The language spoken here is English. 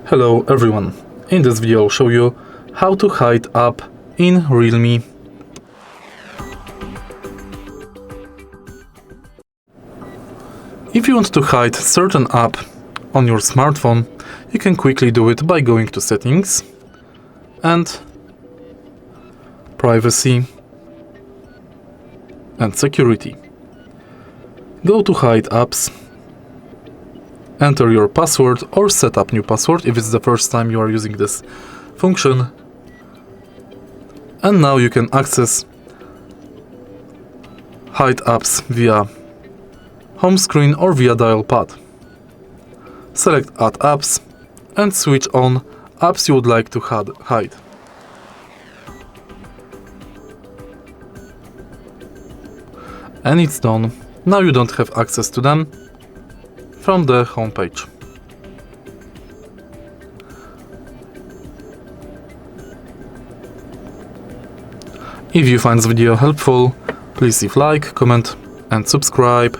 Hello everyone, in this video I'll show you how to hide app in Realme. If you want to hide certain app on your smartphone, you can quickly do it by going to Settings and Privacy and Security. Go to Hide Apps. Enter your password or set up new password if it's the first time you are using this function. And now you can access hide apps via home screen or via dial pad. Select Add Apps and switch on apps you would like to hide. And it's done. Now you don't have access to them from the home page. If you find this video helpful, please leave like, comment and subscribe.